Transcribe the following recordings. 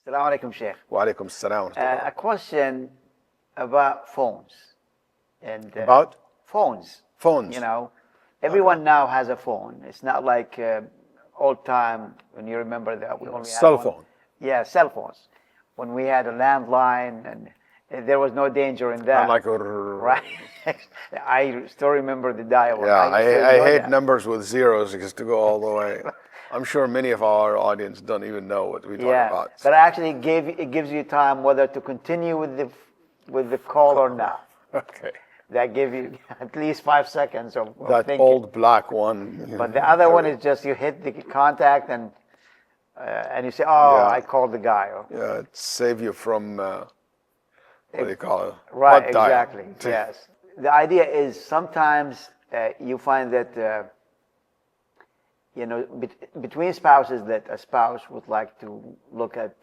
Assalamu alaikum, Sheikh. Wa alaikum assalam. A question about phones. And About? phones. Phones. You know, everyone now has a phone. It's not like old time when you remember that we only had Cell one. phone. Yeah, cell phones. When we had a landline and there was no danger in that. Like Right. I still remember the dial. Yeah, I hate that. numbers with zeros because to go all the way. I'm sure many of our audience don't even know what we talk about. But actually it gives you time whether to continue with the call or not. Okay. That gives you at least 5 seconds of That thinking. old black one. But the other one is just you hit the contact and you say, oh, I called the guy. Yeah, it save you from, what do you call it? Right, Hot dial. exactly, yes. The idea is sometimes you find that, between spouses that a spouse would like to look at,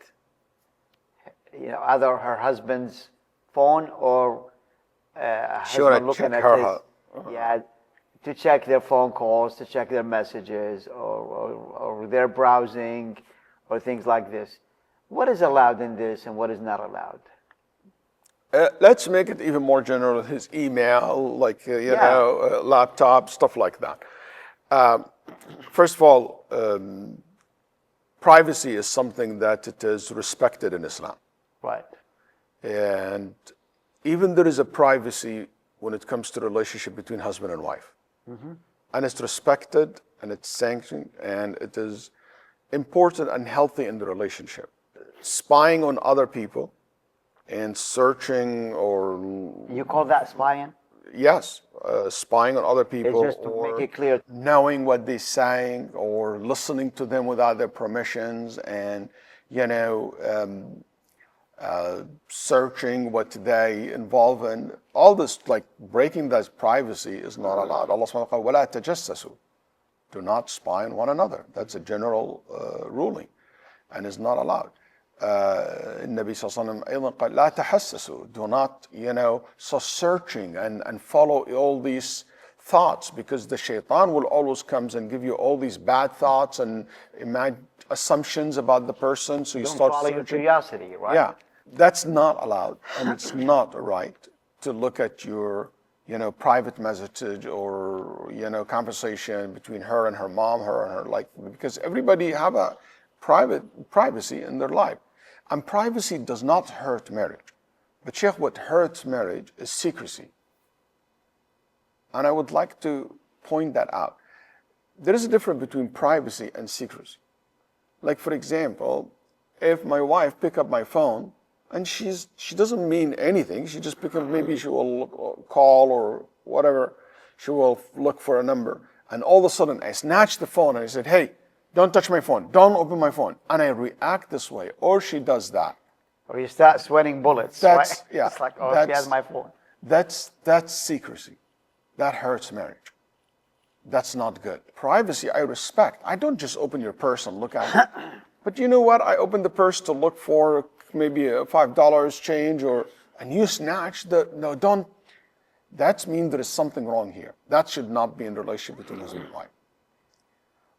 either her husband's phone or husband looking at his, to check their phone calls, to check their messages, or their browsing, or things like this. What is allowed in this, and what is not allowed? Let's make it even more general. His email, laptop, stuff like that. First of all, privacy is something that it is respected in Islam. Right. And even there is a privacy when it comes to the relationship between husband and wife. Mm-hmm. And it's respected and it's sanctioned and it is important and healthy in the relationship. Spying on other people and searching or... You call that spying? Yes, spying on other people. It's just to make it clear. Knowing what they're saying or listening to them without their permissions and, searching what they involve in. All this, like breaking that privacy is not allowed. Allah subhanahu wa ta'ala, وَلَا تَجَسَّسُوا. Do not spy on one another. That's a general ruling and is not allowed. Nabi sallallahu alayhi wa sallam قال لا تحسسوا. Do not, so searching and follow all these thoughts because the shaitan will always comes and give you all these bad thoughts and assumptions about the person. So you start follow your curiosity, right? Yeah, that's not allowed and it's not right to look at your, private message or, conversation between her and her mom, because everybody have a privacy in their life. And privacy does not hurt marriage. But Sheikh, what hurts marriage is secrecy. And I would like to point that out. There is a difference between privacy and secrecy. Like for example, if my wife pick up my phone and she doesn't mean anything, she just pick up, maybe she will call or whatever, she will look for a number. And all of a sudden I snatch the phone and I said, hey, don't touch my phone. Don't open my phone. And I react this way. Or she does that. Or you start sweating bullets. Right? Yeah. It's like, she has my phone. That's secrecy. That hurts marriage. That's not good. Privacy, I respect. I don't just open your purse and look at it. But you know what? I open the purse to look for maybe a $5 change and you snatch no, don't. That means there is something wrong here. That should not be in the relationship between husband and wife.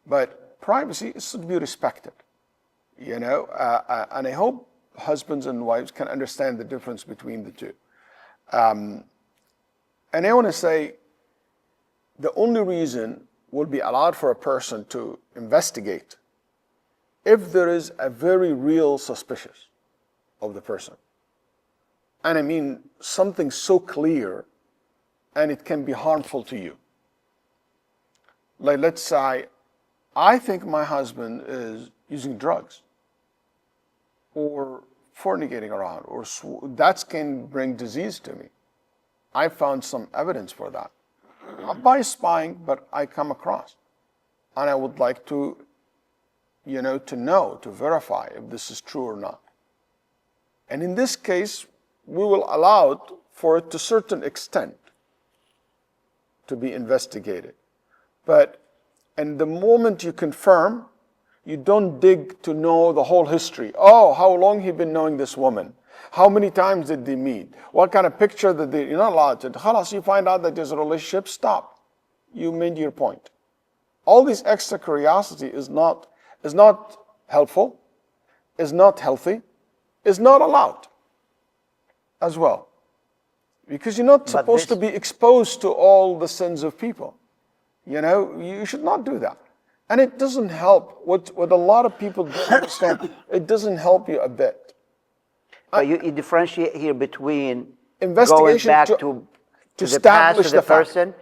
But privacy should be respected, and I hope husbands and wives can understand the difference between the two. And I want to say, the only reason will be allowed for a person to investigate if there is a very real suspicious of the person. And I mean something so clear and it can be harmful to you. Like let's say, I think my husband is using drugs or fornicating around or that can bring disease to me. I found some evidence for that. Not by spying, but I come across. And I would like to, to verify if this is true or not. And in this case, we will allow it for it to a certain extent to be investigated. And the moment you confirm, you don't dig to know the whole history. Oh, how long he been knowing this woman? How many times did they meet? What kind of picture did they, you're not allowed to. Khalas, you find out that there's a relationship, stop. You made your point. All this extra curiosity is not helpful, is not healthy, is not allowed as well. Because you're not supposed to be exposed to all the sins of people. You know, you should not do that. And it doesn't help. What a lot of people don't understand, it doesn't help you a bit. But you differentiate here between investigation going back to the past establish of the person,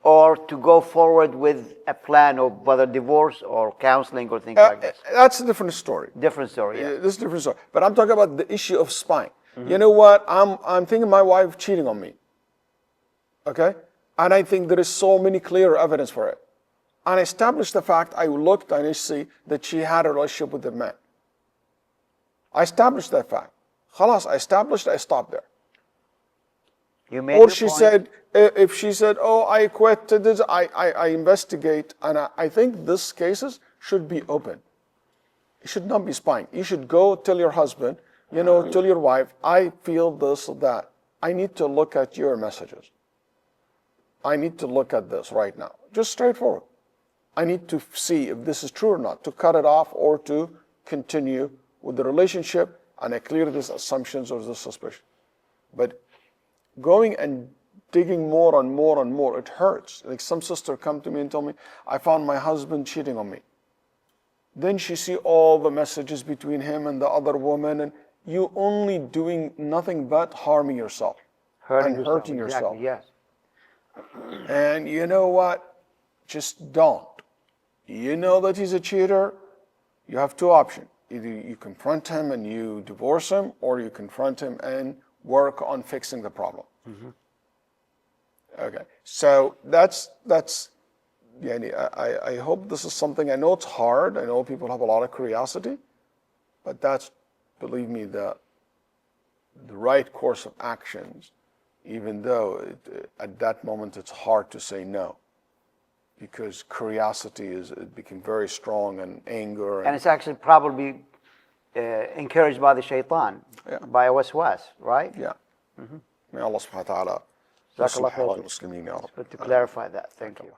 or to go forward with a plan of whether divorce or counseling or things like this. That's a different story. Different story, yeah. This is a different story. But I'm talking about the issue of spying. You know what? I'm thinking my wife cheating on me. Okay? And I think there is so many clear evidence for it. And I established the fact, I looked and I see that she had a relationship with a man. I established that fact. Khalas, I established, I stopped there. You made Or your she point. said, if she said, oh, I quit this, I investigate, and I think these cases should be open. It should not be spying. You should go tell your husband, you know, tell your wife, I feel this or that. I need to look at your messages. I need to look at this right now. Just straightforward. I need to see if this is true or not, to cut it off or to continue with the relationship, and I clear these assumptions or this suspicion. But going and digging more and more and more, it hurts. Like some sister come to me and tell me, I found my husband cheating on me. Then she see all the messages between him and the other woman, and you only doing nothing but harming yourself. Hurting yourself. Exactly, yes. And you know what? Just don't. You know that he's a cheater, you have two options. Either you confront him and you divorce him, or you confront him and work on fixing the problem. Okay, so that's I hope this is something, I know it's hard, I know people have a lot of curiosity, but that's, believe me, the right course of actions, even though at that moment it's hard to say no, because curiosity it became very strong, and anger. And it's actually probably encouraged by the shaitan, by a waswas, right? Yeah. May Allah subhanahu wa ta'ala Jazakallah khair. Muslimin, ya Rabbi. Good to clarify that. Thank you.